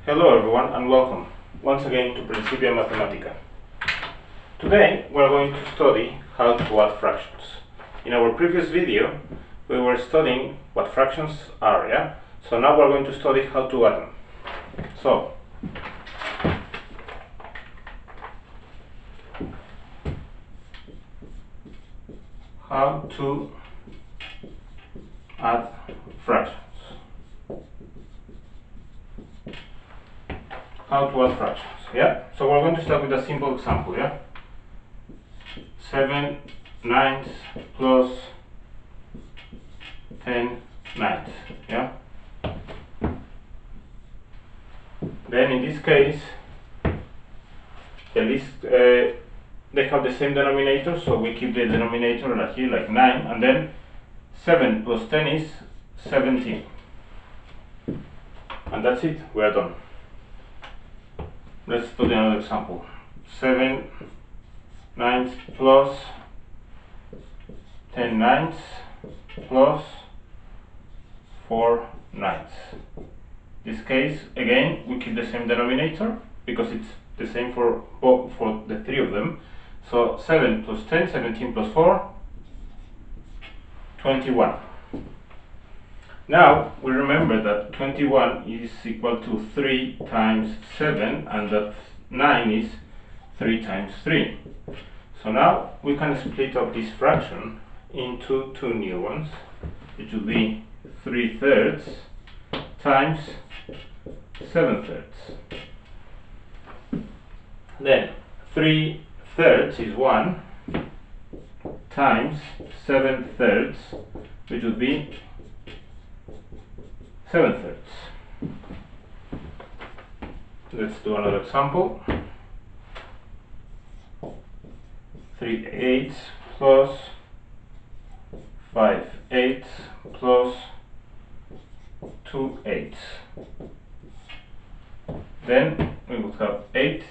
Hello everyone and welcome once again to Principia Mathematica. Today we are going to study how to add fractions. In our previous video we were studying what fractions are, yeah? So now we are going to study how to add them. So, how to add fractions. How to add fractions, yeah? So we're going to start with a simple example, yeah? 7/9 plus 10/9, yeah? Then in this case, they have the same denominator, so we keep the denominator like here, like 9, and then 7 plus 10 is 17. And that's it, we are done. Let's do another example. 7/9 plus 10/9 plus 4/9. In this case, again, we keep the same denominator because it's the same for the three of them. So 7 plus 10, 17 plus 4, 21. Now we remember that 21 is equal to 3 times 7 and that 9 is 3 times 3. So now we can split up this fraction into two new ones, which will be 3/3 times 7/3. Then 3/3 is 1 times 7/3, which would be 7/3. Let's do another example. 3/8 plus 5/8 plus 2/8. Then we would have 8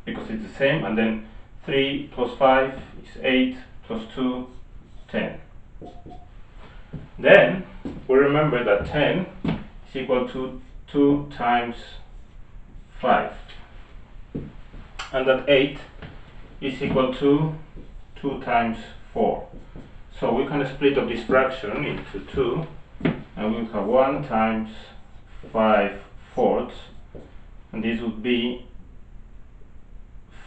because it's the same, and then 3 plus 5 is 8 plus 2, 10. Then we remember that 10 is equal to 2 times 5, and that 8 is equal to 2 times 4. So we can split up this fraction into 2, and we'll have 1 times 5/4, and this would be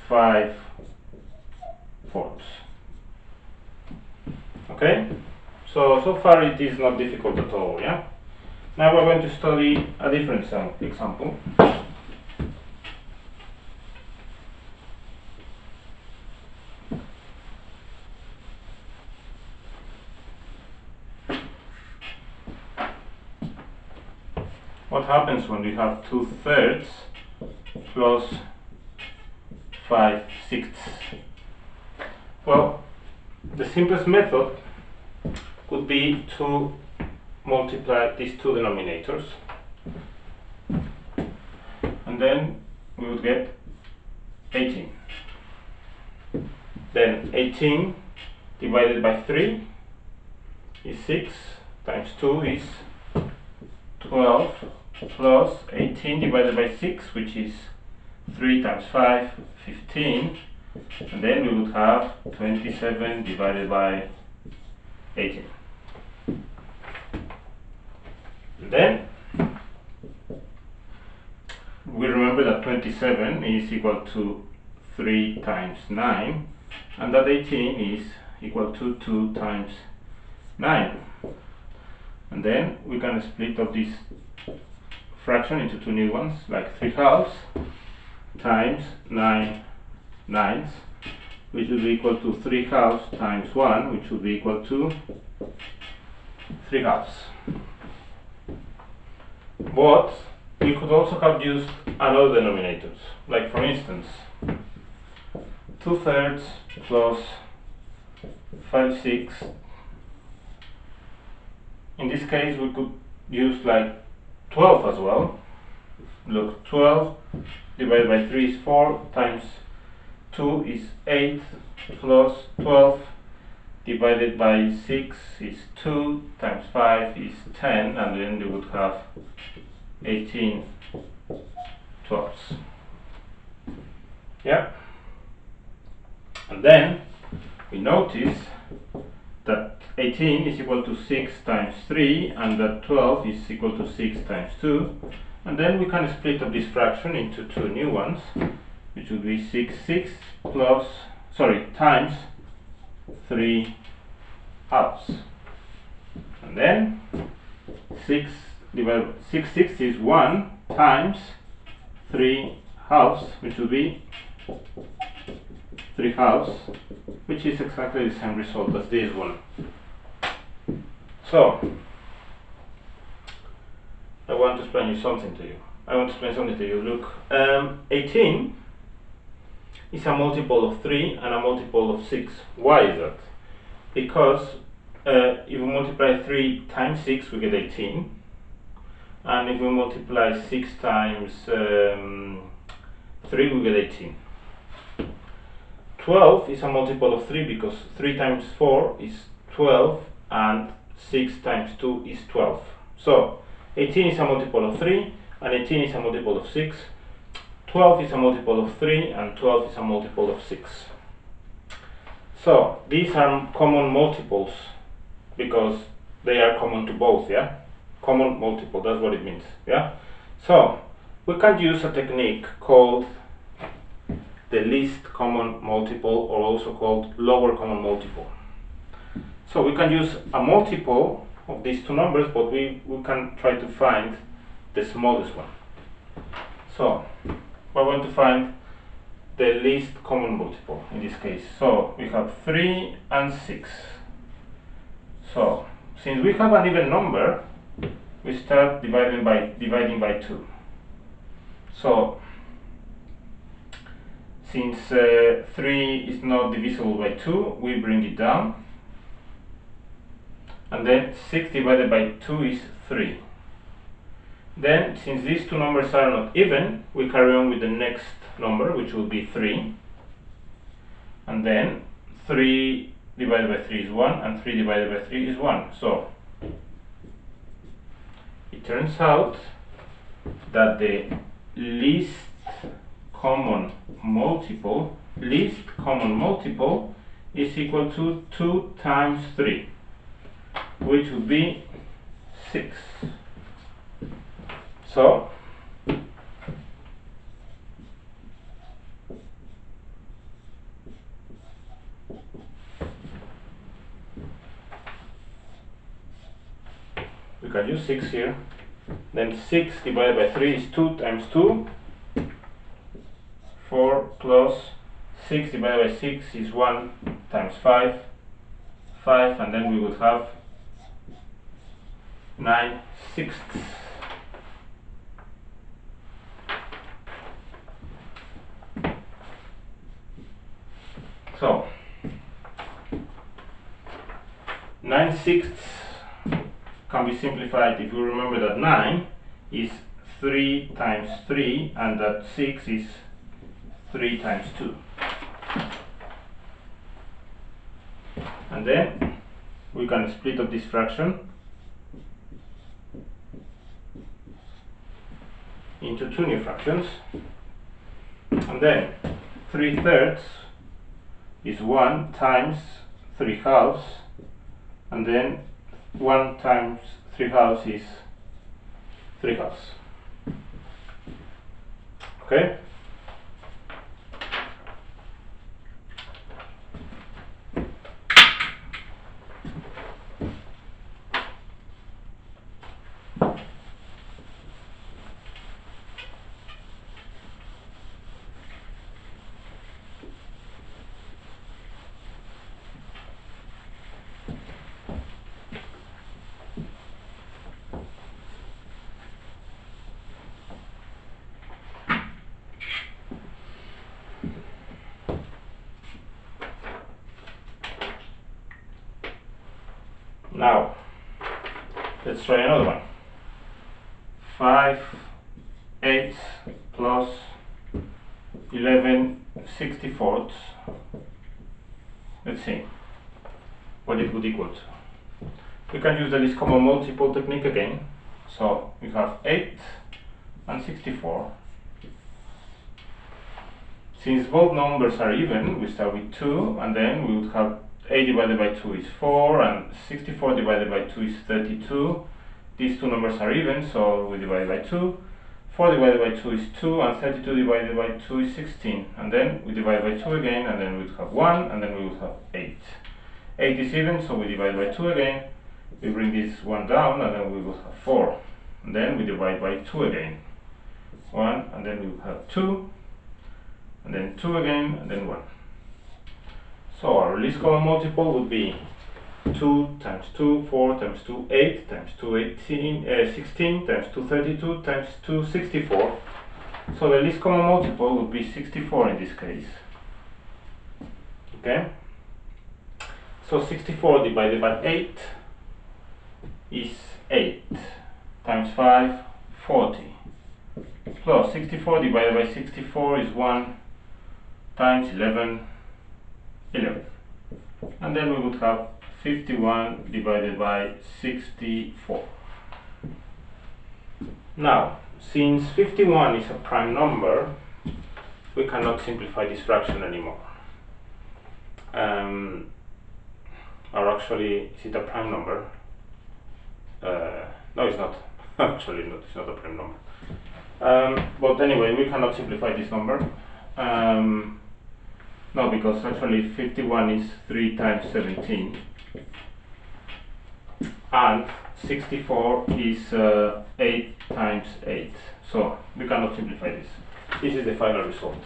5/4. Okay? So far it is not difficult at all, yeah? Now we're going to study a different example. What happens when we have 2/3 plus 5/6? Well, the simplest method would be to multiply these two denominators, and then we would get 18. Then 18 divided by 3 is 6, times 2 is 12, plus 18 divided by 6, which is 3 times 5, 15, and then we would have 27 divided by 18. Then we remember that 27 is equal to 3 times 9, and that 18 is equal to 2 times 9. And then we can split up this fraction into two new ones, like 3/2 times 9/9, which will be equal to 3/2 times 1, which will be equal to 3/2. But we could also have used another denominators, like for instance 2/3 plus 5/6. In this case we could use like 12 as well. Look, 12 divided by 3 is 4, times 2 is 8, plus 12 divided by 6 is 2, times 5 is 10, and then we would have 18 12s. Yeah. And then we notice that 18 is equal to 6 times 3 and that 12 is equal to 6 times 2. And then we can split up this fraction into two new ones, which would be 6 times 3 halves. And then 6 sixths is 1 times 3 halves, which would be 3 halves, which is exactly the same result as this one. So I want to explain something to you. Look, 18 is a multiple of 3 and a multiple of 6. Why is that? Because if we multiply 3 times 6, we get 18. And if we multiply 6 times 3, we get 18. 12 is a multiple of 3 because 3 times 4 is 12 and 6 times 2 is 12. So 18 is a multiple of 3 and 18 is a multiple of 6. 12 is a multiple of 3 and 12 is a multiple of 6. So these are common multiples because they are common to both, yeah? Common multiple, that's what it means, yeah? So we can use a technique called the least common multiple, or also called lower common multiple. So we can use a multiple of these two numbers, but we can try to find the smallest one. So we're going to find the least common multiple in this case. So we have 3 and 6. So since we have an even number, we start dividing by 2. So since 3 is not divisible by 2, we bring it down. And then 6 divided by 2 is 3. Then, since these two numbers are not even, we carry on with the next number, which will be 3. And then 3 divided by 3 is 1, and 3 divided by 3 is 1. So it turns out that the least common multiple is equal to 2 times 3, which would be 6. So we can use 6 here. Then 6 divided by 3 is 2 times 2. 4 plus 6 divided by 6 is 1 times 5. 5, and then we would have 9/6. So 9/6 can be simplified if you remember that 9 is 3 times 3 and that 6 is 3 times 2. And then we can split up this fraction into two new fractions. And then 3/3 is 1 times 3 halves, and then 1 times 3 halves is 3 halves. Okay? Now, let's try another one. 5/8 plus 11/64. Let's see what it would equal to. We can use the least common multiple technique again. So we have 8 and 64. Since both numbers are even, we start with 2, and then we would have 8 divided by 2 is 4, and 64 divided by 2 is 32. These two numbers are even, so we divide by 2. 4 divided by 2 is 2, and 32 divided by 2 is 16. And then we divide by 2 again, and then we would have 1, and then we would have 8. 8 is even, so we divide by 2 again. We bring this 1 down, and then we will have 4. And then we divide by 2 again. 1, and then we will have 2. And then 2 again, and then 1. So our least common multiple would be 2 times 2, 4 times 2, 8 times 2, 16 times 2, 32 times 2, 64. So the least common multiple would be 64 in this case. Okay? So 64 divided by 8 is 8 times 5, 40. Plus 64 divided by 64 is 1 times 11, 11. And then we would have 51 divided by 64. Now, since 51 is a prime number, we cannot simplify this fraction anymore. Or actually, is it a prime number? No, it's not. Actually, no, it's not a prime number. But anyway, we cannot simplify this number. No, because actually 51 is 3 times 17. And 64 is 8 times 8. So we cannot simplify this. This is the final result.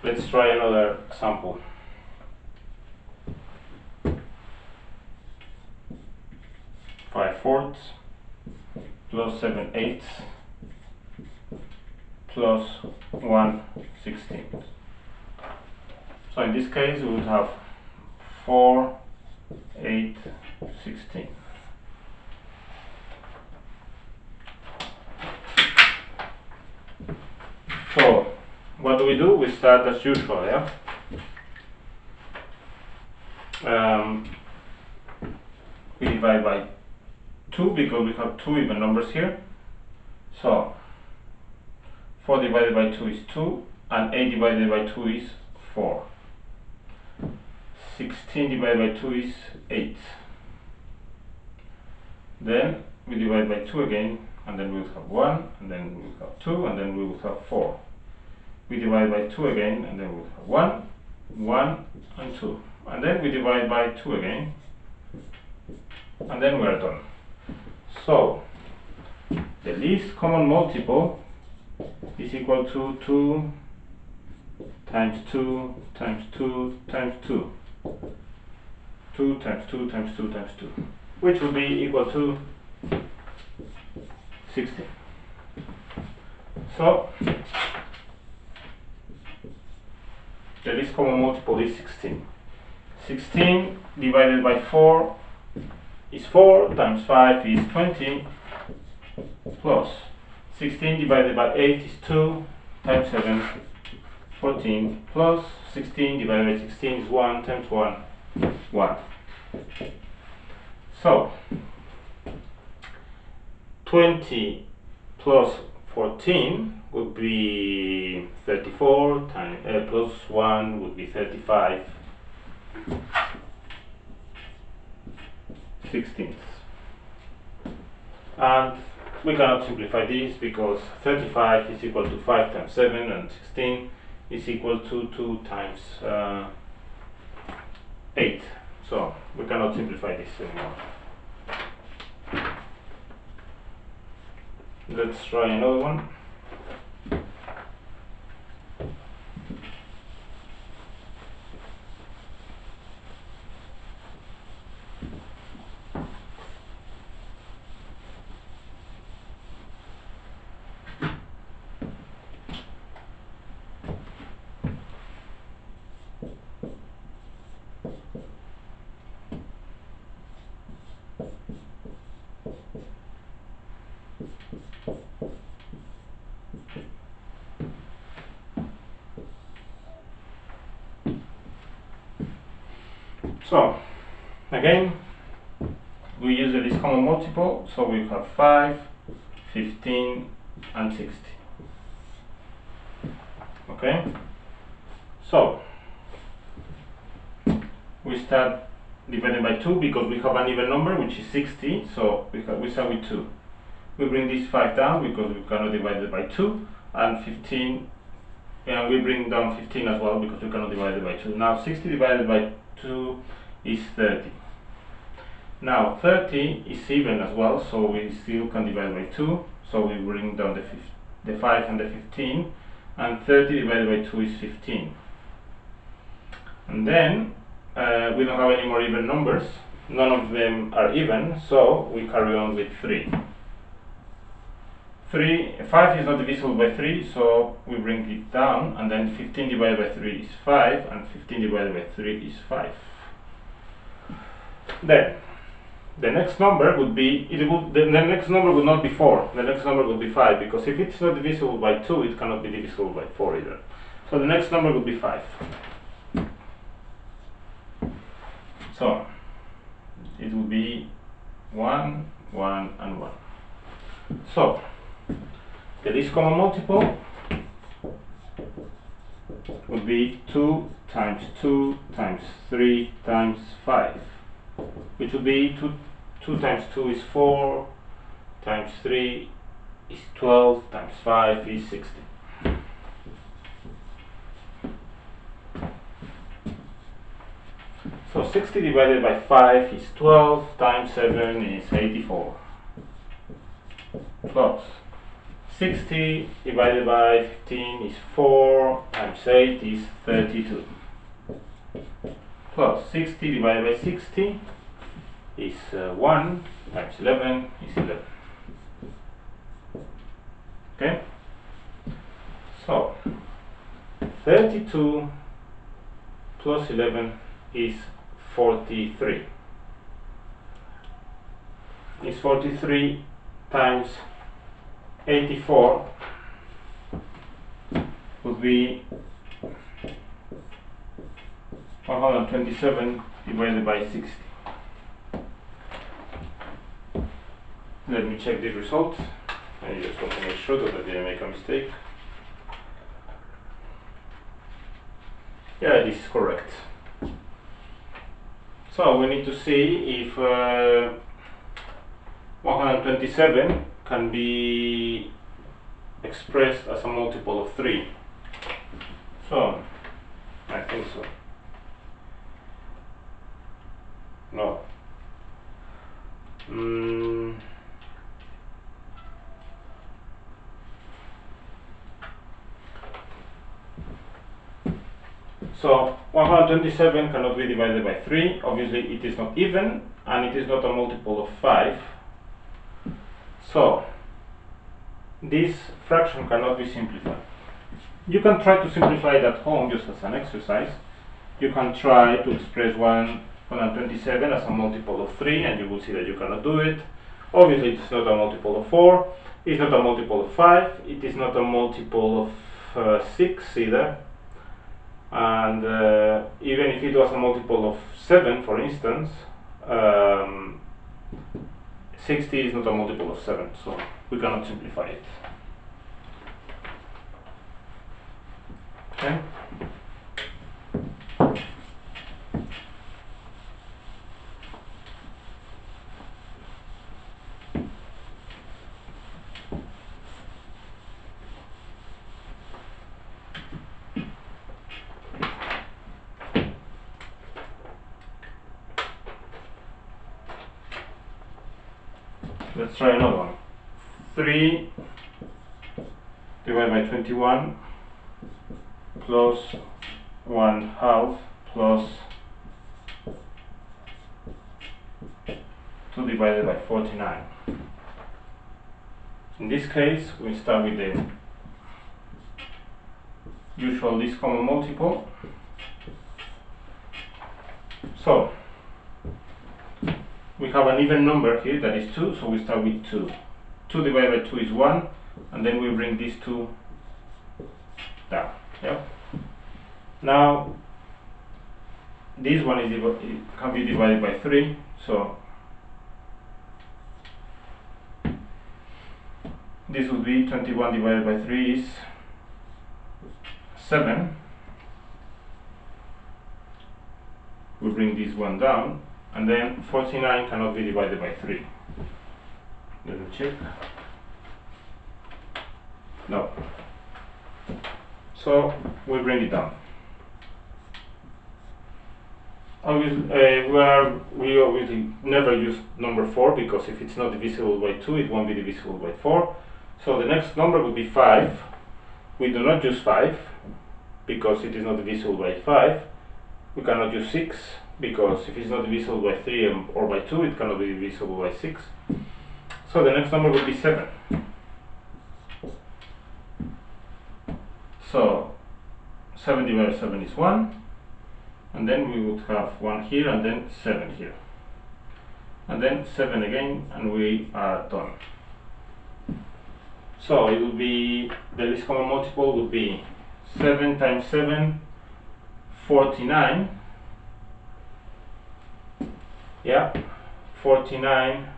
Let's try another example. 5/4 plus 7/8 plus 1/16. So in this case we would have 4, 8, 16. So what do? We start as usual, yeah? We divide by 2 because we have 2 even numbers here. So 4 divided by 2 is 2, and 8 divided by 2 is 4. 16 divided by 2 is 8. Then we divide by 2 again, and then we will have 1, and then we will have 2, and then we will have 4. We divide by 2 again, and then we will have 1, 1, and 2. And then we divide by 2 again, and then we are done. So the least common multiple is equal to 2 times 2 times 2 times 2. 2 times 2 times 2 times 2, which will be equal to 16. So the least common multiple is 16. 16 divided by 4 is 4 times 5 is 20 plus 16 divided by 8 is 2 times 7, 14 plus 16 divided by 16 is 1 times 1, 1. So 20 plus 14 would be 34 times plus 1 would be 35 16ths. And we cannot simplify this because 35 is equal to 5 times 7 and 16 is equal to 2 times 8. So we cannot simplify this anymore. Let's try another one. So again, we use the least common multiple, so we have 5, 15 and 60. Okay, so we start dividing by 2 because we have an even number which is 60, so we start with 2. We bring this 5 down because we cannot divide it by 2, and 15, and we bring down 15 as well because we cannot divide it by 2. Now 60 divided by 2 is 30. Now 30 is even as well, so we still can divide by 2, so we bring down the 5 and the 15, and 30 divided by 2 is 15. And then we don't have any more even numbers, none of them are even, so we carry on with 3. 5 is not divisible by 3, so we bring it down, and then 15 divided by 3 is 5, and 15 divided by 3 is 5. Then the next number would be, the next number would not be 4, the next number would be 5, because if it's not divisible by 2, it cannot be divisible by 4 either. So the next number would be 5. So it will be 1, 1 and 1. So the least common multiple would be 2 times 2 times 3 times 5, which would be 2 times 2 is 4, times 3 is 12, times 5 is 60. So 60 divided by 5 is 12, times 7 is 84. Plus 60 divided by 15 is 4, times 8 is 32. Plus 60 divided by 60 is 1, times 11 is 11. Okay? So 32 plus 11 is 43. Is 43 times 84 would be 127 divided by 60. Let me check the result. I just want to make sure that I didn't make a mistake. Yeah, this is correct. So we need to see if 127 can be expressed as a multiple of 3. So I think so. No. So 127 cannot be divided by 3. Obviously it is not even, and it is not a multiple of 5. So this fraction cannot be simplified. You can try to simplify it at home just as an exercise. You can try to express 127 as a multiple of 3, and you will see that you cannot do it. Obviously it's not a multiple of 4, it's not a multiple of 5, it is not a multiple of 6 either. And even if it was a multiple of 7, for instance, 60 is not a multiple of 7, so we cannot simplify it. Okay? Let's try another one. 3 divided by 21 plus 1/2 plus 2 divided by 49. In this case, we start with the usual least common multiple. So we have an even number here that is 2, so we start with 2. 2 divided by 2 is 1, and then we bring these 2 down. Yeah. Now this one is it can be divided by 3, so this would be 21 divided by 3 is 7. We bring this one down, and then 49 cannot be divided by 3. Let me check. No. So we bring it down. We obviously never use number 4, because if it's not divisible by 2, it won't be divisible by 4. So the next number would be 5. We do not use 5 because it is not divisible by 5. We cannot use 6 because if it's not divisible by 3 or by 2, it cannot be divisible by 6. So the next number would be 7. So 7 divided by 7 is 1, and then we would have 1 here and then 7 here, and then 7 again, and we are done. So it would be, the least common multiple would be 7 times 7, 49. Yeah, 49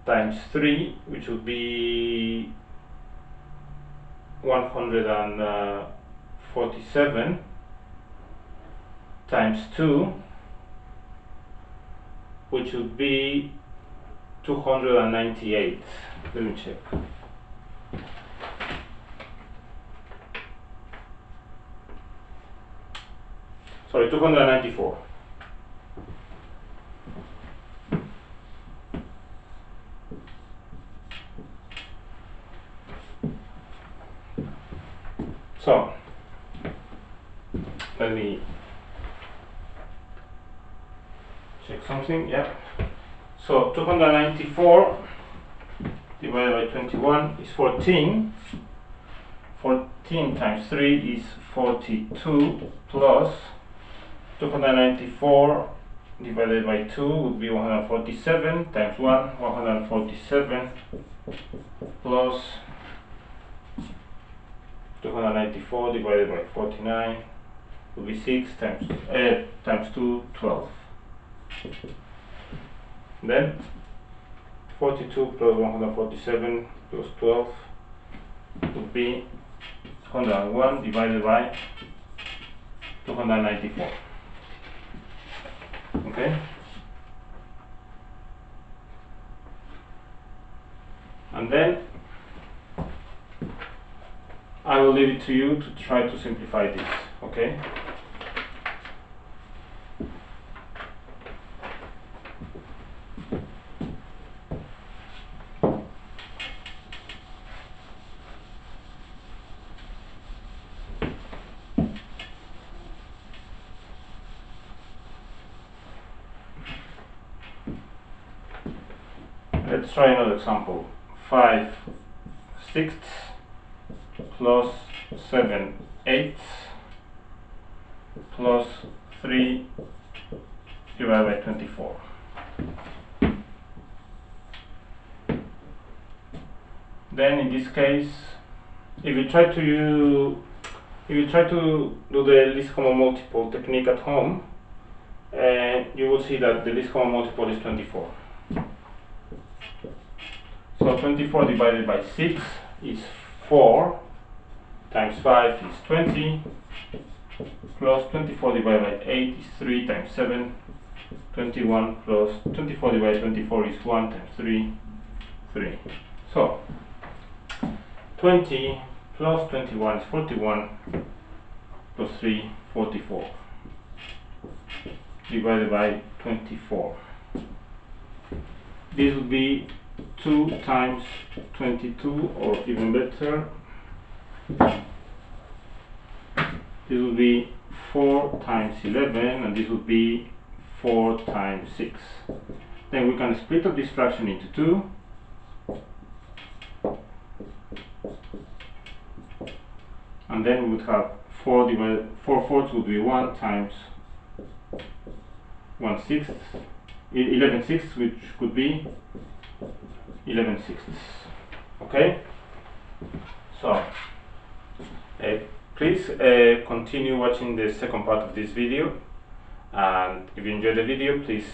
times 3, which would be 147, times 2, which would be 298. Let me check. Sorry, 294. So let me check something. Yeah. So 294 divided by 21 is 14. 14 times 3 is 42, plus 294 divided by 2 would be 147, times 1, 147, plus 294 divided by 49 would be 6, times 2, 12. Then 42 plus 147 plus 12 would be 101 divided by 294. Okay? And then I will leave it to you to try to simplify this. Okay? Let's try another example. 5/6 plus 7/8 plus 3 divided by 24. Then in this case, if you try to do the least common multiple technique at home, you will see that the least common multiple is 24. So 24 divided by 6 is 4, times 5 is 20, plus 24 divided by 8 is 3, times 7, 21, plus 24 divided by 24 is 1, times 3, 3. So 20 plus 21 is 41, plus 3, 44, divided by 24. This would be 2 times 22, or even better, this would be 4 times 11, and this would be 4 times 6. Then we can split up this fraction into 2. And then we would have 4 fourths would be 1 times 1/6, 11/6, which could be 11/6. Okay? So Please continue watching the second part of this video, and if you enjoyed the video, please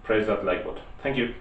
press that like button. Thank you.